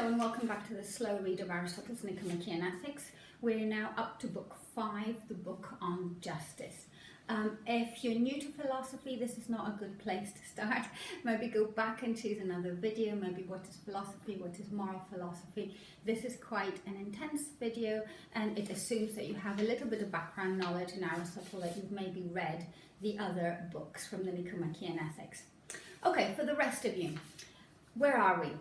Hello and welcome back to the slow read of Aristotle's Nicomachean Ethics. We're now up to book 5, the book on justice. If you're new to philosophy, this is not a good place to start. Maybe go back and choose another video, maybe what is philosophy, what is moral philosophy. This is quite an intense video and it assumes that you have a little bit of background knowledge in Aristotle, that you've maybe read the other books from the Nicomachean Ethics. Okay, for the rest of you, where are we?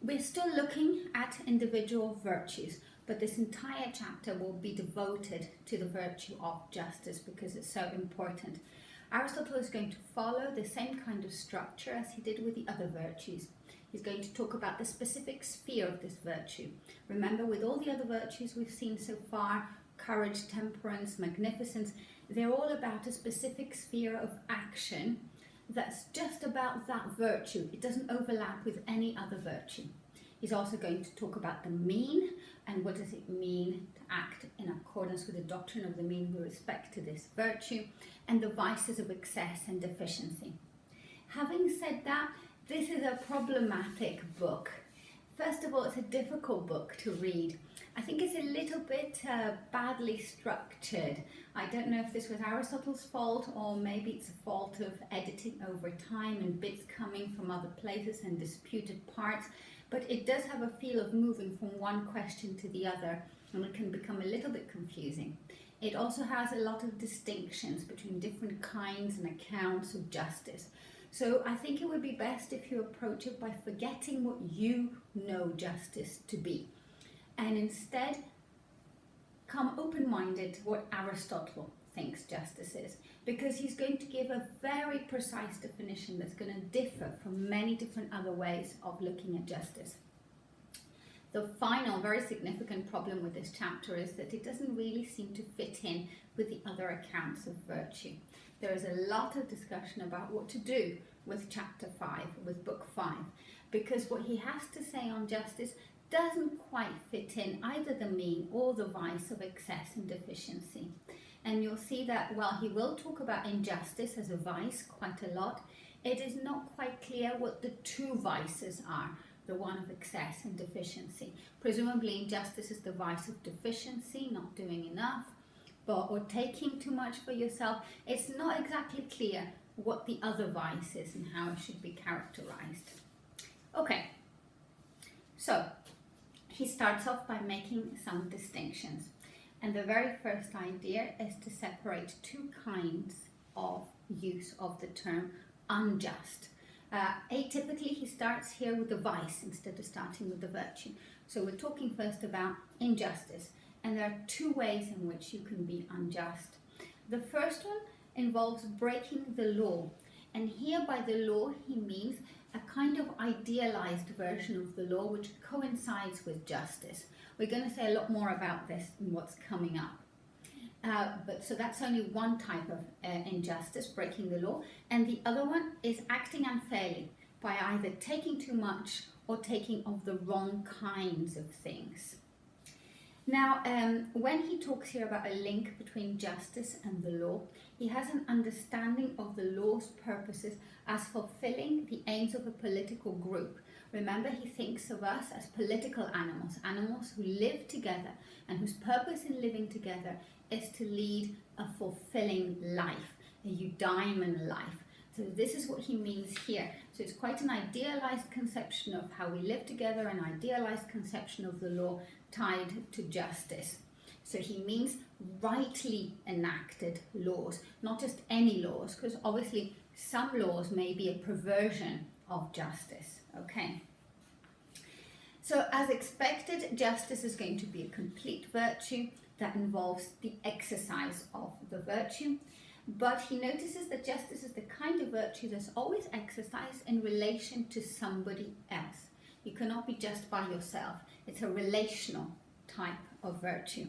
We're still looking at individual virtues, but this entire chapter will be devoted to the virtue of justice because it's so important. Aristotle is going to follow the same kind of structure as he did with the other virtues. He's going to talk about the specific sphere of this virtue. Remember, with all the other virtues we've seen so far, courage, temperance, magnificence, they're all about a specific sphere of action that's just about that virtue. It doesn't overlap with any other virtue. He's also going to talk about the mean and what does it mean to act in accordance with the doctrine of the mean with respect to this virtue, and the vices of excess and deficiency. Having said that, this is a problematic book. First of all, it's a difficult book to read. I think it's a little bit badly structured. I don't know if this was Aristotle's fault or maybe it's a fault of editing over time and bits coming from other places and disputed parts, but it does have a feel of moving from one question to the other and it can become a little bit confusing. It also has a lot of distinctions between different kinds and accounts of justice. So I think it would be best if you approach it by forgetting what you know justice to be, and instead come open-minded to what Aristotle thinks justice is, because he's going to give a very precise definition that's going to differ from many different other ways of looking at justice. The final very significant problem with this chapter is that it doesn't really seem to fit in with the other accounts of virtue. There is a lot of discussion about what to do with chapter 5, with book 5, because what he has to say on justice doesn't quite fit in either the mean or the vice of excess and deficiency. And you'll see that while he will talk about injustice as a vice quite a lot, it is not quite clear what the two vices are, the one of excess and deficiency. Presumably injustice is the vice of deficiency, not doing enough, or taking too much for yourself. It's not exactly clear what the other vice is and how it should be characterized. Okay, so he starts off by making some distinctions. And the very first idea is to separate two kinds of use of the term unjust. Atypically, he starts here with the vice instead of starting with the virtue. So we're talking first about injustice. And there are two ways in which you can be unjust. The first one involves breaking the law. And here by the law, he means a kind of idealized version of the law which coincides with justice. We're going to say a lot more about this in what's coming up. So that's only one type of injustice, breaking the law. And the other one is acting unfairly by either taking too much or taking of the wrong kinds of things. Now, when he talks here about a link between justice and the law, he has an understanding of the law's purposes as fulfilling the aims of a political group. Remember, he thinks of us as political animals, animals who live together and whose purpose in living together is to lead a fulfilling life, a eudaimon life. So this is what he means here. So it's quite an idealized conception of how we live together, an idealized conception of the law tied to justice. So he means rightly enacted laws, not just any laws, because obviously some laws may be a perversion of justice. Okay. So as expected, justice is going to be a complete virtue that involves the exercise of the virtue. But he notices that justice is the kind of virtue that's always exercised in relation to somebody else. You cannot be just by yourself. It's a relational type of virtue.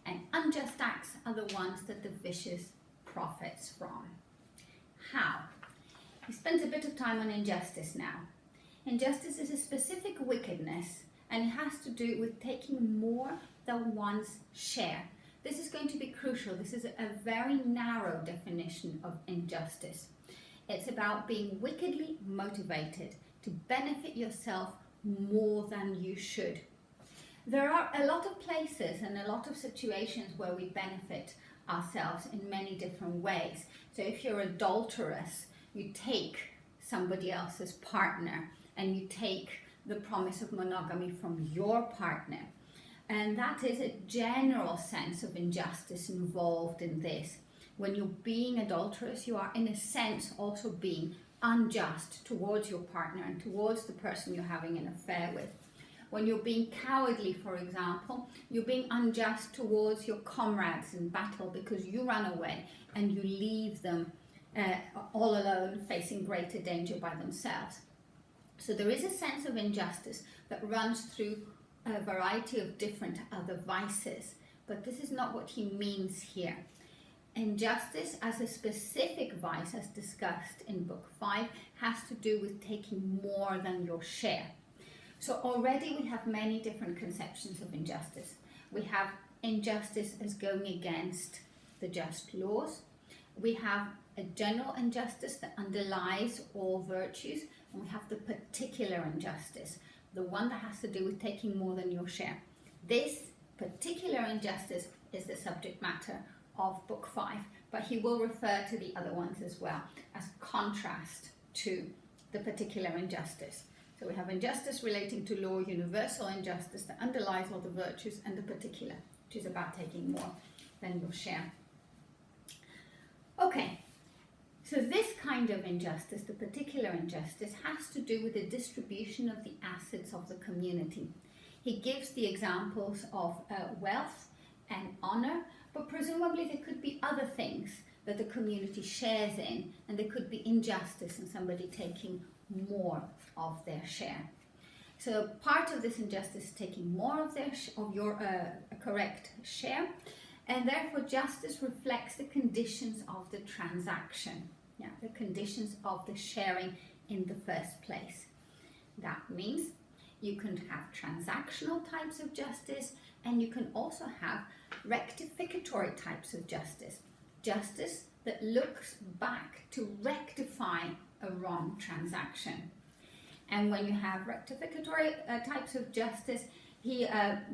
And unjust acts are the ones that the vicious profits from. How? He spends a bit of time on injustice now. Injustice is a specific wickedness and it has to do with taking more than one's share. This is going to be crucial. This is a very narrow definition of injustice. It's about being wickedly motivated to benefit yourself more than you should. There are a lot of places and a lot of situations where we benefit ourselves in many different ways. So if you're adulterous, you take somebody else's partner and you take the promise of monogamy from your partner. And that is a general sense of injustice involved in this. When you're being adulterous, you are in a sense also being unjust towards your partner and towards the person you're having an affair with. When you're being cowardly, for example, you're being unjust towards your comrades in battle because you run away and you leave them all alone, facing greater danger by themselves. So there is a sense of injustice that runs through a variety of different other vices, but this is not what he means here. Injustice as a specific vice, as discussed in Book 5, has to do with taking more than your share. So already we have many different conceptions of injustice. We have injustice as going against the just laws. We have a general injustice that underlies all virtues, and we have the particular injustice, the one that has to do with taking more than your share. This particular injustice is the subject matter of Book 5, but he will refer to the other ones as well as contrast to the particular injustice. So we have injustice relating to law, universal injustice that underlies all the virtues, and the particular, which is about taking more than your share. Okay, so this kind of injustice, the particular injustice, has to do with the distribution of the assets of the community. He gives the examples of wealth and honor, but presumably there could be other things that the community shares in, and there could be injustice in somebody taking more of their share. So part of this injustice is taking more of your correct share, and therefore justice reflects the conditions of the transaction, the conditions of the sharing in the first place. That means you can have transactional types of justice, and you can also have rectificatory types of justice. Justice that looks back to rectify a wrong transaction. And when you have rectificatory types of justice, he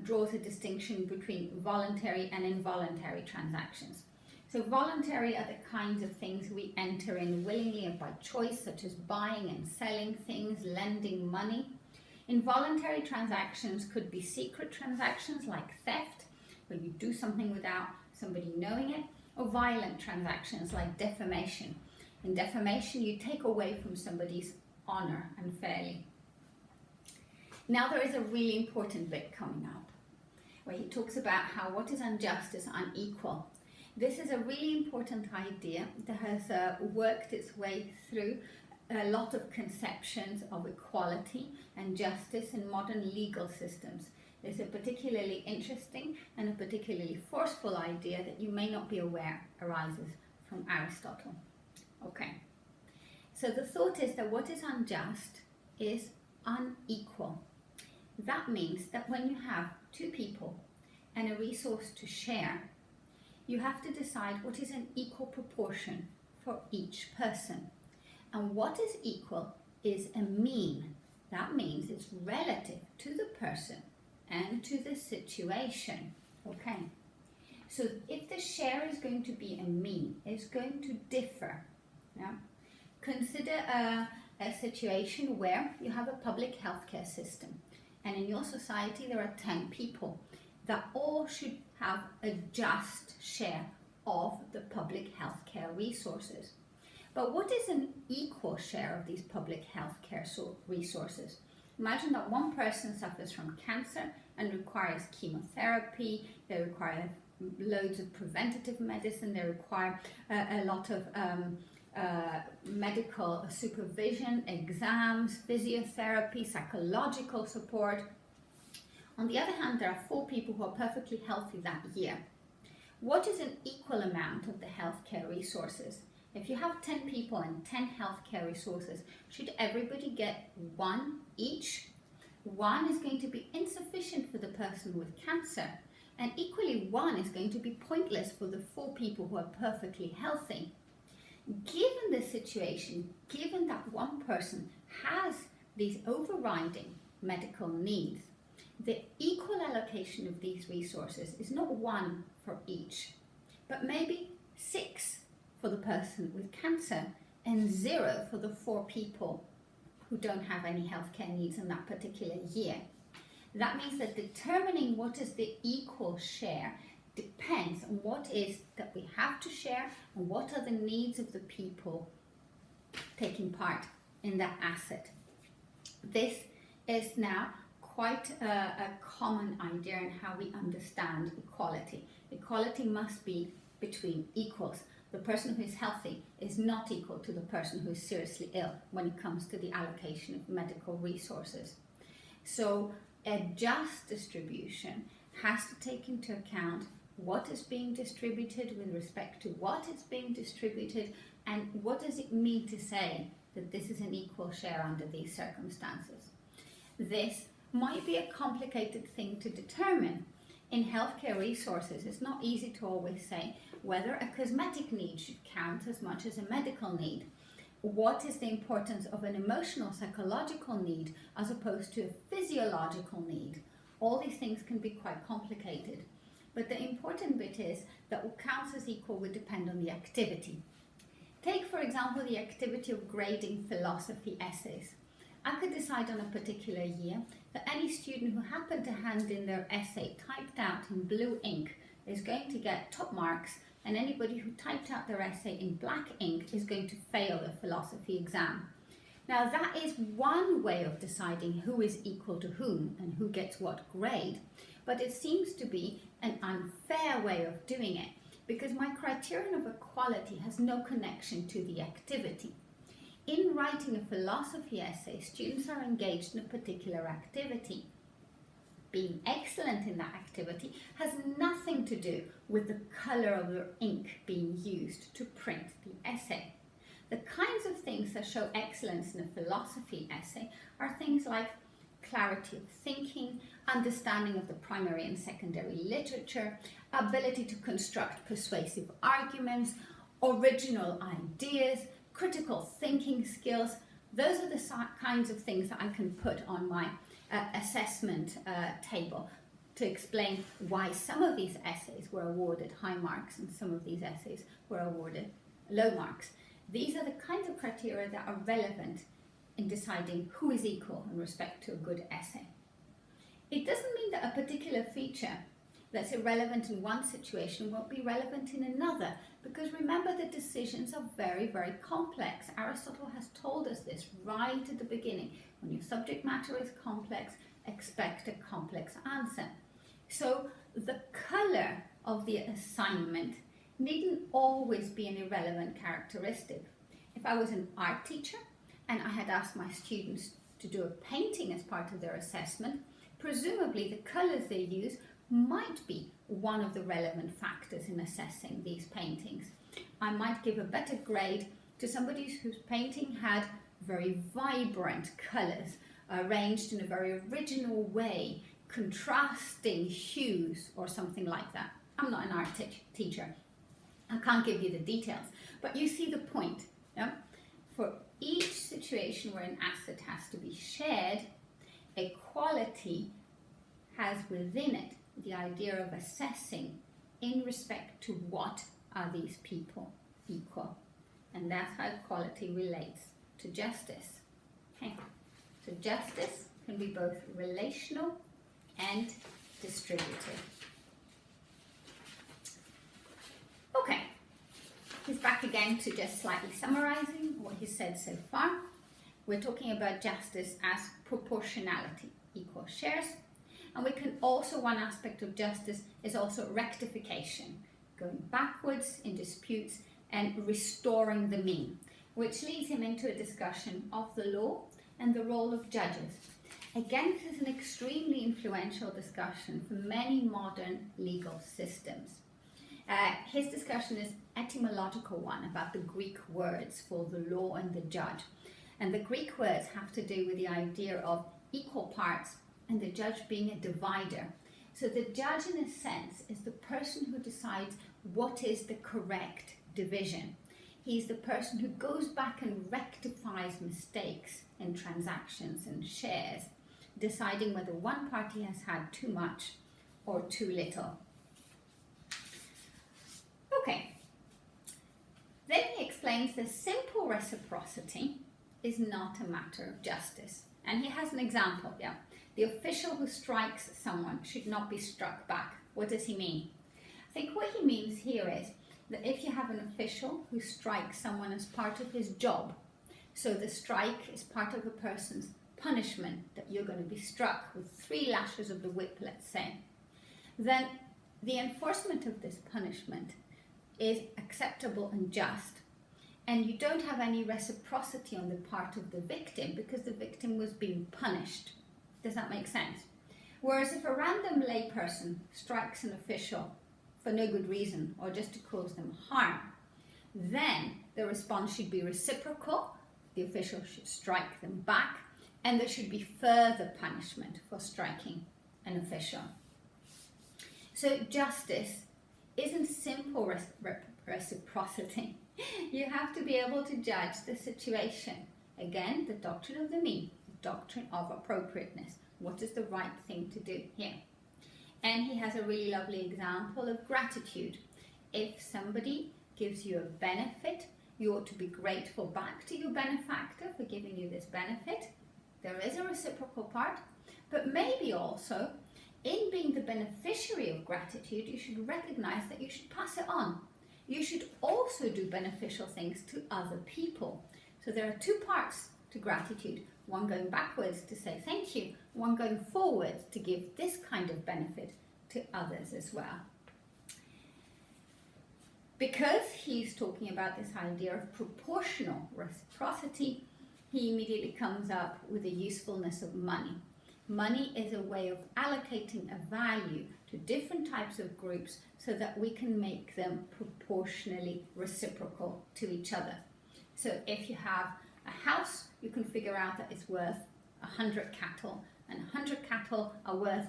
draws a distinction between voluntary and involuntary transactions. So voluntary are the kinds of things we enter in willingly and by choice, such as buying and selling things, lending money. Involuntary transactions could be secret transactions like theft, where you do something without somebody knowing it, or violent transactions like defamation. In defamation, you take away from somebody's honor unfairly. Now there is a really important bit coming up, where he talks about how what is unjust is unequal. This is a really important idea that has worked its way through a lot of conceptions of equality and justice in modern legal systems. It's a particularly interesting and a particularly forceful idea that you may not be aware arises from Aristotle. Okay, so the thought is that what is unjust is unequal. That means that when you have two people and a resource to share, you have to decide what is an equal proportion for each person. And what is equal is a mean. That means it's relative to the person and to the situation. Okay, so if the share is going to be a mean, it's going to differ. Yeah? Consider a situation where you have a public healthcare system, and in your society there are 10 people that all should have a just share of the public healthcare resources. But what is an equal share of these public healthcare resources? Imagine that one person suffers from cancer and requires chemotherapy, they require loads of preventative medicine, they require a lot of medical supervision, exams, physiotherapy, psychological support. On the other hand, there are 4 people who are perfectly healthy that year. What is an equal amount of the healthcare resources? If you have 10 people and 10 healthcare resources, should everybody get 1 each? 1 is going to be insufficient for the person with cancer, and equally 1 is going to be pointless for the 4 people who are perfectly healthy. Given the situation, given that one person has these overriding medical needs. The equal allocation of these resources is not 1 for each, but maybe 6 for the person with cancer and 0 for the 4 people who don't have any healthcare needs in that particular year. That means that determining what is the equal share depends on what is that we have to share and what are the needs of the people taking part in that asset. This is now quite a common idea in how we understand equality. Equality must be between equals. The person who is healthy is not equal to the person who is seriously ill when it comes to the allocation of medical resources. So a just distribution has to take into account what is being distributed with respect to what is being distributed, and what does it mean to say that this is an equal share under these circumstances. This might be a complicated thing to determine. In healthcare resources, it's not easy to always say whether a cosmetic need should count as much as a medical need. What is the importance of an emotional, psychological need as opposed to a physiological need? All these things can be quite complicated. But the important bit is that what counts as equal would depend on the activity. Take, for example, the activity of grading philosophy essays. I could decide on a particular year that any student who happened to hand in their essay typed out in blue ink is going to get top marks, and anybody who typed out their essay in black ink is going to fail the philosophy exam. Now that is one way of deciding who is equal to whom and who gets what grade, but it seems to be an unfair way of doing it because my criterion of equality has no connection to the activity. In writing a philosophy essay, students are engaged in a particular activity. Being excellent in that activity has nothing to do with the colour of the ink being used to print the essay. The kinds of things that show excellence in a philosophy essay are things like clarity of thinking, understanding of the primary and secondary literature, ability to construct persuasive arguments, original ideas, critical thinking skills. Those are the kinds of things that I can put on my assessment table to explain why some of these essays were awarded high marks and some of these essays were awarded low marks. These are the kinds of criteria that are relevant in deciding who is equal in respect to a good essay. It doesn't mean that a particular feature that's irrelevant in one situation won't be relevant in another, because remember, the decisions are very, very complex. Aristotle has told us this right at the beginning. When your subject matter is complex, expect a complex answer. So the colour of the assignment needn't always be an irrelevant characteristic. If I was an art teacher and I had asked my students to do a painting as part of their assessment, presumably the colours they use might be one of the relevant factors in assessing these paintings. I might give a better grade to somebody whose painting had very vibrant colours, arranged in a very original way, contrasting hues or something like that. I'm not an art teacher. I can't give you the details, but you see the point. Yeah? For each situation where an asset has to be shared, equality has within it the idea of assessing in respect to what are these people equal. And that's how equality relates to justice. Okay. So justice can be both relational and distributive. Okay, he's back again to just slightly summarizing what he said so far. We're talking about justice as proportionality, equal shares. And we can also, one aspect of justice is also rectification, going backwards in disputes and restoring the mean, which leads him into a discussion of the law and the role of judges. Again, this is an extremely influential discussion for many modern legal systems. His discussion is etymological one about the Greek words for the law and the judge. And the Greek words have to do with the idea of equal parts and the judge being a divider. So the judge, in a sense, is the person who decides what is the correct division. He's the person who goes back and rectifies mistakes in transactions and shares. deciding whether one party has had too much or too little. Okay, then he explains that simple reciprocity is not a matter of justice. And he has an example, yeah. The official who strikes someone should not be struck back. What does he mean? I think what he means here is that if you have an official who strikes someone as part of his job, so the strike is part of a person's punishment, that you're going to be struck with 3 lashes of the whip, let's say, then the enforcement of this punishment is acceptable and just, and you don't have any reciprocity on the part of the victim because the victim was being punished. Does that make sense? Whereas if a random layperson strikes an official for no good reason or just to cause them harm, then the response should be reciprocal, the official should strike them back, and there should be further punishment for striking an official. So justice isn't simple reciprocity. You have to be able to judge the situation. Again, the doctrine of the mean, the doctrine of appropriateness. What is the right thing to do here? And he has a really lovely example of gratitude. If somebody gives you a benefit, you ought to be grateful back to your benefactor for giving you this benefit. There is a reciprocal part, but maybe also in being the beneficiary of gratitude, you should recognize that you should pass it on. You should also do beneficial things to other people. So there are 2 parts to gratitude. One going backwards to say thank you, one going forwards to give this kind of benefit to others as well. Because he's talking about this idea of proportional reciprocity, he immediately comes up with the usefulness of money. Money is a way of allocating a value to different types of groups so that we can make them proportionally reciprocal to each other. So if you have a house, you can figure out that it's worth 100 cattle, and 100 cattle are worth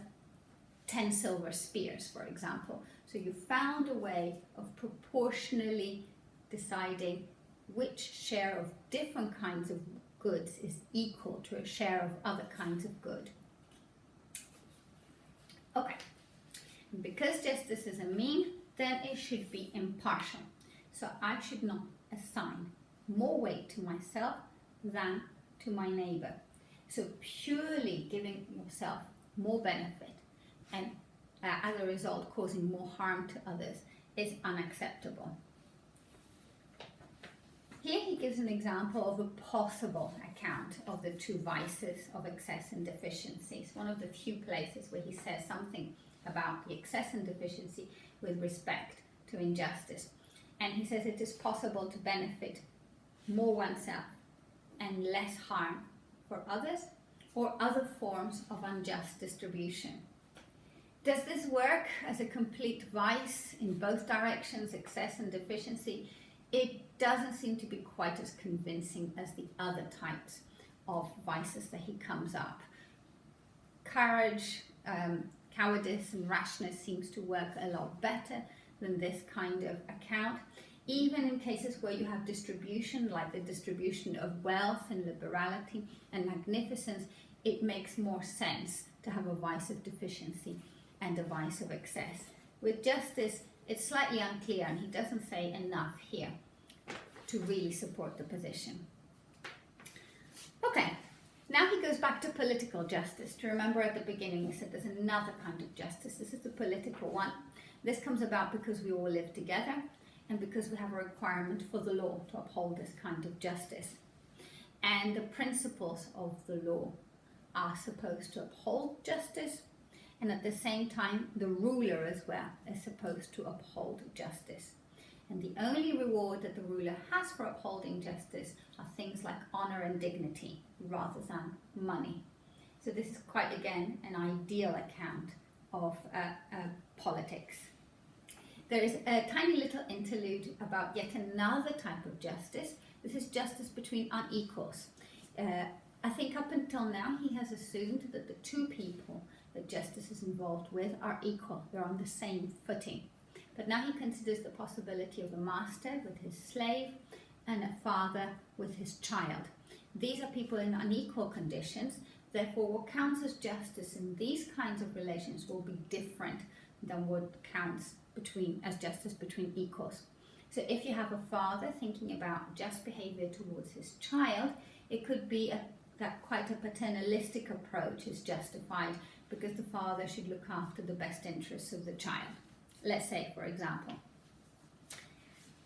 10 silver spears, for example. So you found a way of proportionally deciding which share of different kinds of goods is equal to a share of other kinds of good. Okay, because justice is a mean, then it should be impartial. So I should not assign more weight to myself than to my neighbor. So purely giving yourself more benefit and as a result causing more harm to others is unacceptable. Here he gives an example of a possible account of the 2 vices of excess and deficiency. It's one of the few places where he says something about the excess and deficiency with respect to injustice. And he says it is possible to benefit more oneself and less harm for others, or other forms of unjust distribution. Does this work as a complete vice in both directions, excess and deficiency? It doesn't seem to be quite as convincing as the other types of vices that he comes up. Courage, cowardice and rashness seems to work a lot better than this kind of account. Even in cases where you have distribution, like the distribution of wealth and liberality and magnificence, it makes more sense to have a vice of deficiency and a vice of excess. With justice, it's slightly unclear, and he doesn't say enough here to really support the position. Okay, now he goes back to political justice. To remember at the beginning, we said there's another kind of justice. This is the political one. This comes about because we all live together and because we have a requirement for the law to uphold this kind of justice. And the principles of the law are supposed to uphold justice, and at the same time, the ruler as well is supposed to uphold justice. And the only reward that the ruler has for upholding justice are things like honor and dignity rather than money. So this is quite, again, an ideal account of politics. There is a tiny little interlude about yet another type of justice. This is justice between unequals. I think up until now he has assumed that the 2 people that justice is involved with are equal. They're on the same footing. But now he considers the possibility of a master with his slave and a father with his child. These are people in unequal conditions, Therefore, what counts as justice in these kinds of relations will be different than what counts as justice between equals. So if you have a father thinking about just behavior towards his child, it could be that quite a paternalistic approach is justified because the father should look after the best interests of the child. Let's say, for example.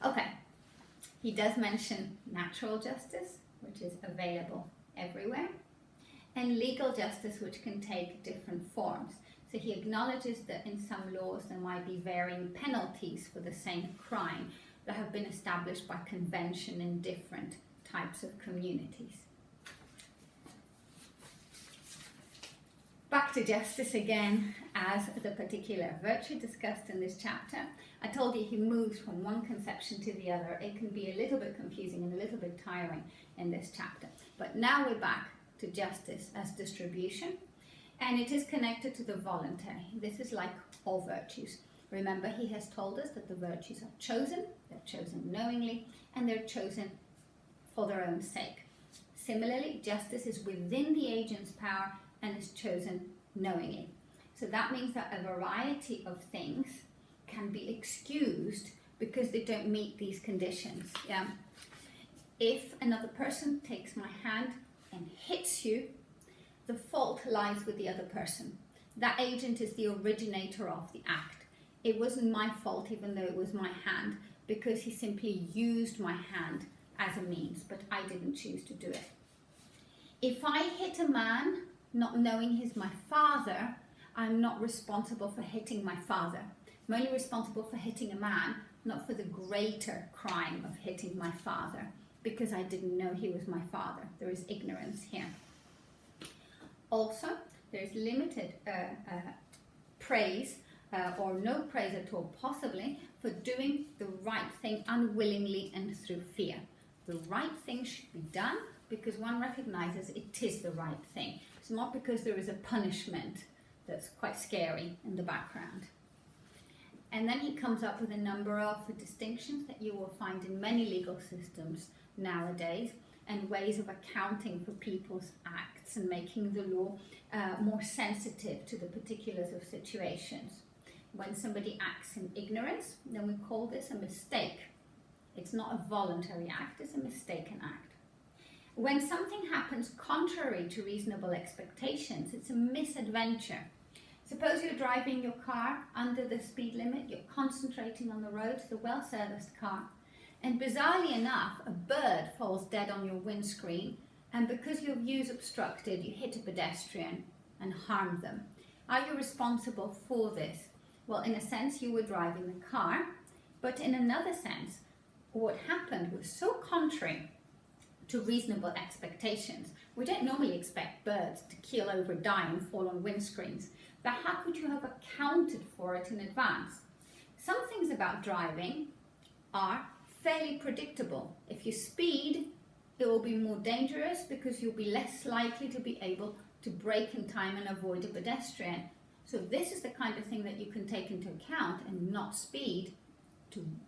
Okay, he does mention natural justice, which is available everywhere, and legal justice, which can take different forms. So he acknowledges that in some laws there might be varying penalties for the same crime that have been established by convention in different types of communities. Back to justice again as the particular virtue discussed in this chapter. I told you he moves from one conception to the other. It can be a little bit confusing and a little bit tiring in this chapter. But now we're back to justice as distribution, and it is connected to the voluntary. This is like all virtues. Remember, he has told us that the virtues are chosen, they're chosen knowingly, and they're chosen for their own sake. Similarly, justice is within the agent's power and is chosen knowingly. So that means that a variety of things can be excused because they don't meet these conditions. Yeah? If another person takes my hand and hits you, the fault lies with the other person. That agent is the originator of the act. It wasn't my fault, even though it was my hand, because he simply used my hand as a means, but I didn't choose to do it. If I hit a man, not knowing he's my father, I'm not responsible for hitting my father. I'm only responsible for hitting a man, not for the greater crime of hitting my father, because I didn't know he was my father. There is ignorance here. Also, there's limited praise or no praise at all, possibly, for doing the right thing unwillingly and through fear. The right thing should be done because one recognizes it is the right thing. It's not because there is a punishment that's quite scary in the background. And then he comes up with a number of distinctions that you will find in many legal systems nowadays, and ways of accounting for people's acts and making the law more sensitive to the particulars of situations. When somebody acts in ignorance, then we call this a mistake. It's not a voluntary act, it's a mistaken act. When something happens contrary to reasonable expectations, it's a misadventure. Suppose you're driving your car under the speed limit, you're concentrating on the road, it's a well-serviced car, and bizarrely enough, a bird falls dead on your windscreen, and because your view's obstructed, you hit a pedestrian and harm them. Are you responsible for this? Well, in a sense, you were driving the car, but in another sense, what happened was so contrary to reasonable expectations. We don't normally expect birds to keel over, die, and fall on windscreens, but how could you have accounted for it in advance? Some things about driving are fairly predictable. If you speed, it will be more dangerous because you'll be less likely to be able to brake in time and avoid a pedestrian. So this is the kind of thing that you can take into account and not speed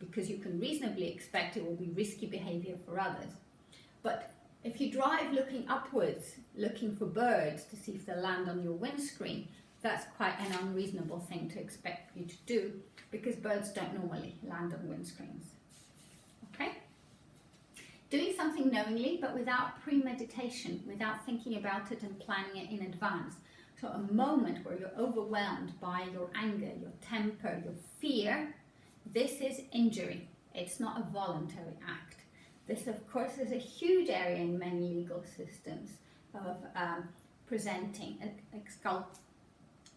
because you can reasonably expect it will be risky behavior for others. But if you drive looking upwards, looking for birds to see if they land on your windscreen, that's quite an unreasonable thing to expect you to do because birds don't normally land on windscreens. Okay? Doing something knowingly but without premeditation, without thinking about it and planning it in advance. So a moment where you're overwhelmed by your anger, your temper, your fear, this is injury. It's not a voluntary act. This, of course, is a huge area in many legal systems of presenting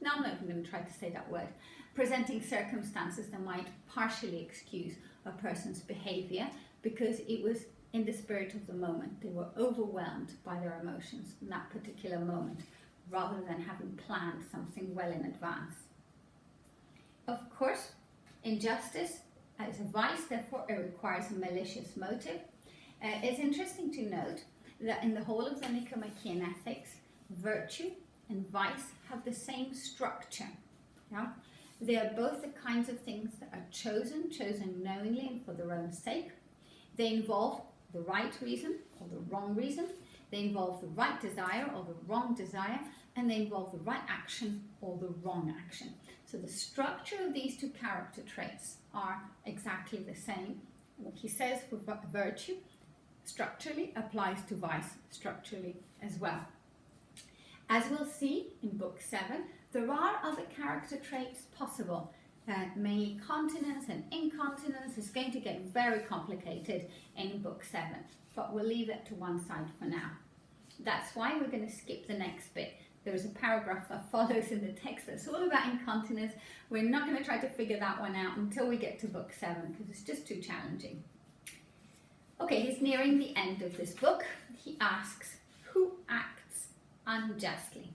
now I'm not even going to try to say that word. Presenting circumstances that might partially excuse a person's behavior because it was in the spirit of the moment. They were overwhelmed by their emotions in that particular moment, rather than having planned something well in advance. Of course, injustice is a vice, therefore it requires a malicious motive. It's interesting to note that in the whole of the Nicomachean Ethics, virtue and vice have the same structure. Yeah? They are both the kinds of things that are chosen knowingly and for their own sake. They involve the right reason or the wrong reason. They involve the right desire or the wrong desire, and they involve the right action or the wrong action. So the structure of these two character traits are exactly the same. What he says for virtue structurally applies to vice structurally as well. As we'll see in book 7, there are other character traits possible. Mainly continence and incontinence is going to get very complicated in book 7, but we'll leave it to one side for now. That's why we're going to skip the next bit. There is a paragraph that follows in the text that's all about incontinence. We're not going to try to figure that one out until we get to book 7 because it's just too challenging. Okay, he's nearing the end of this book. He asks, who acts unjustly?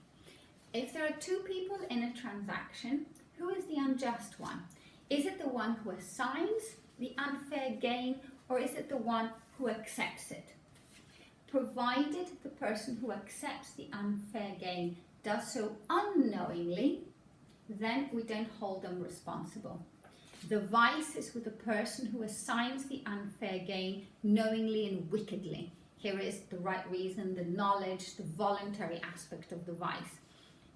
If there are two people in a transaction, who is the unjust one? Is it the one who assigns the unfair gain, or is it the one who accepts it? Provided the person who accepts the unfair gain does so unknowingly, then we don't hold them responsible. The vice is with the person who assigns the unfair gain knowingly and wickedly. Here is the right reason, the knowledge, the voluntary aspect of the vice.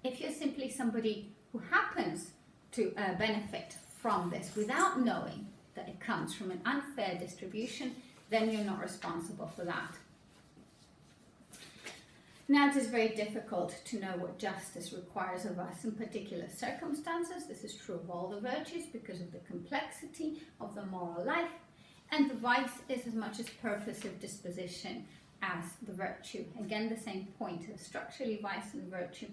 If you're simply somebody who happens to benefit from this without knowing that it comes from an unfair distribution, then you're not responsible for that. Now, it is very difficult to know what justice requires of us in particular circumstances. This is true of all the virtues because of the complexity of the moral life, and the vice is as much as purpose of disposition as the virtue. Again, the same point. Structurally, vice and virtue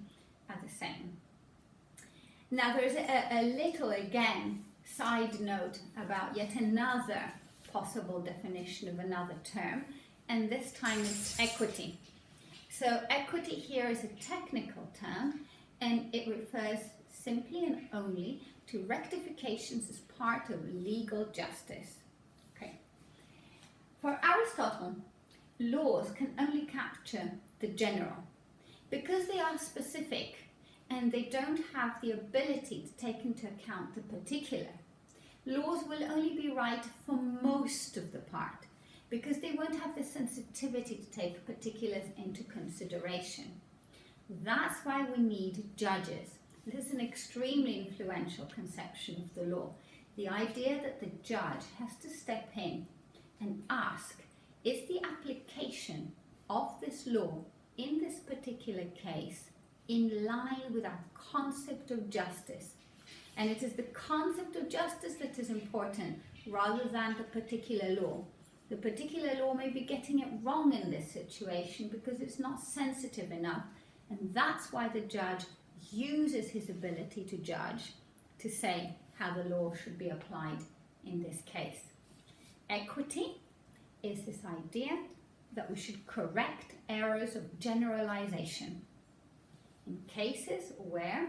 are the same. Now, there's a little, again, side note about yet another possible definition of another term, and this time it's equity. So equity here is a technical term, and it refers simply and only to rectifications as part of legal justice. Okay. For Aristotle, laws can only capture the general because they are specific and they don't have the ability to take into account the particular. Laws will only be right for most of the part, because they won't have the sensitivity to take particulars into consideration. That's why we need judges. This is an extremely influential conception of the law. The idea that the judge has to step in and ask, is the application of this law in this particular case in line with our concept of justice? And it is the concept of justice that is important rather than the particular law. The particular law may be getting it wrong in this situation because it's not sensitive enough, and that's why the judge uses his ability to judge to say how the law should be applied in this case. Equity is this idea that we should correct errors of generalization. In cases where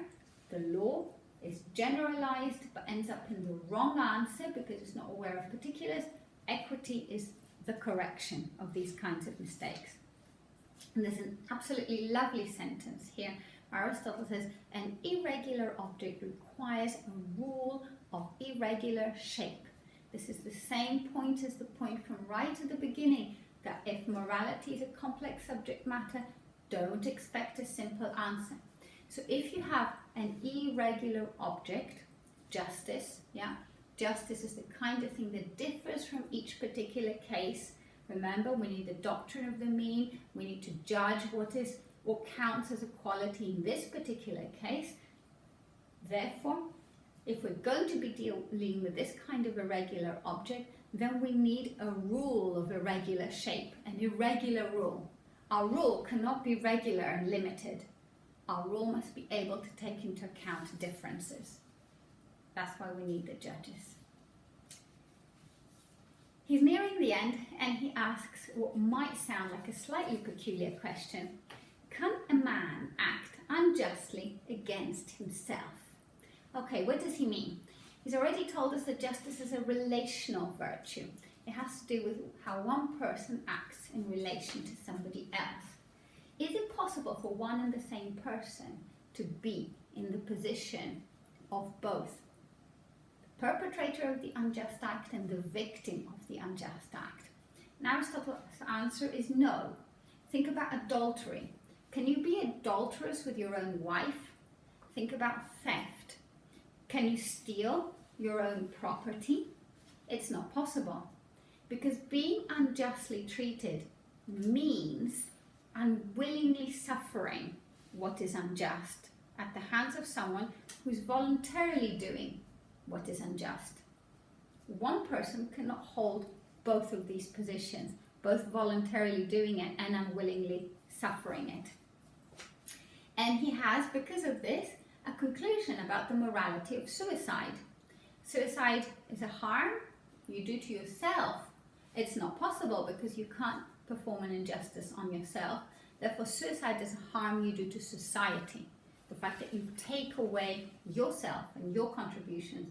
the law is generalized but ends up in the wrong answer because it's not aware of particulars, equity is the correction of these kinds of mistakes. And there's an absolutely lovely sentence here. Aristotle says, an irregular object requires a rule of irregular shape. This is the same point as the point from right at the beginning, that if morality is a complex subject matter, don't expect a simple answer. So if you have an irregular object, justice, justice is the kind of thing that differs from each particular case. Remember, we need the doctrine of the mean. We need to judge what counts as equality in this particular case. Therefore, if we're going to be dealing with this kind of irregular object, then we need a rule of irregular shape, an irregular rule. Our rule cannot be regular and limited. Our rule must be able to take into account differences. That's why we need the judges. He's nearing the end and he asks what might sound like a slightly peculiar question. Can a man act unjustly against himself? Okay, what does he mean? He's already told us that justice is a relational virtue. It has to do with how one person acts in relation to somebody else. Is it possible for one and the same person to be in the position of both the perpetrator of the unjust act and the victim of the unjust act? And Aristotle's answer is no. Think about adultery. Can you be adulterous with your own wife? Think about theft. Can you steal your own property? It's not possible, because being unjustly treated means unwillingly suffering what is unjust at the hands of someone who's voluntarily doing what is unjust. One person cannot hold both of these positions, both voluntarily doing it and unwillingly suffering it. And he has, because of this, a conclusion about the morality of suicide. Suicide is a harm you do to yourself. It's not possible because you can't perform an injustice on yourself. Therefore, suicide is a harm you do to society. The fact that you take away yourself and your contributions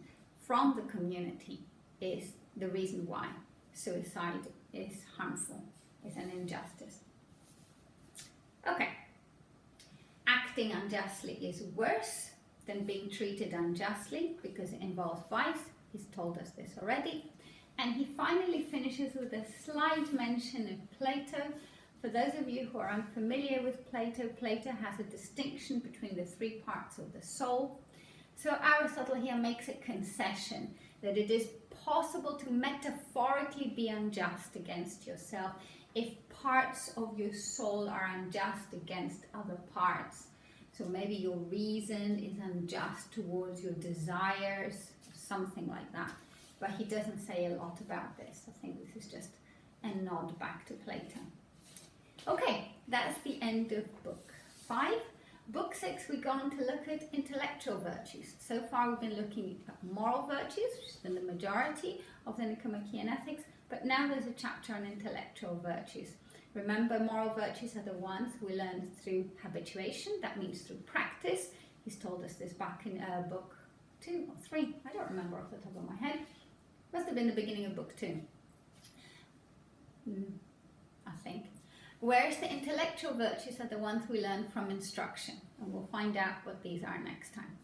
from the community is the reason why suicide is harmful, is an injustice. Okay. Acting unjustly is worse than being treated unjustly because it involves vice. He's told us this already. And he finally finishes with a slight mention of Plato. For those of you who are unfamiliar with Plato, Plato has a distinction between the three parts of the soul. So Aristotle here makes a concession that it is possible to metaphorically be unjust against yourself if parts of your soul are unjust against other parts. So maybe your reason is unjust towards your desires, something like that. But he doesn't say a lot about this. I think this is just a nod back to Plato. Okay, that's the end of book 5. Book 6, we're going to look at intellectual virtues. So far we've been looking at moral virtues, which has been the majority of the Nicomachean Ethics, but now there's a chapter on intellectual virtues. Remember, moral virtues are the ones we learn through habituation, that means through practice. He's told us this back in book 2 or 3, I don't remember off the top of my head. Must have been the beginning of book 2, I think. Whereas the intellectual virtues are the ones we learn from instruction, and we'll find out what these are next time.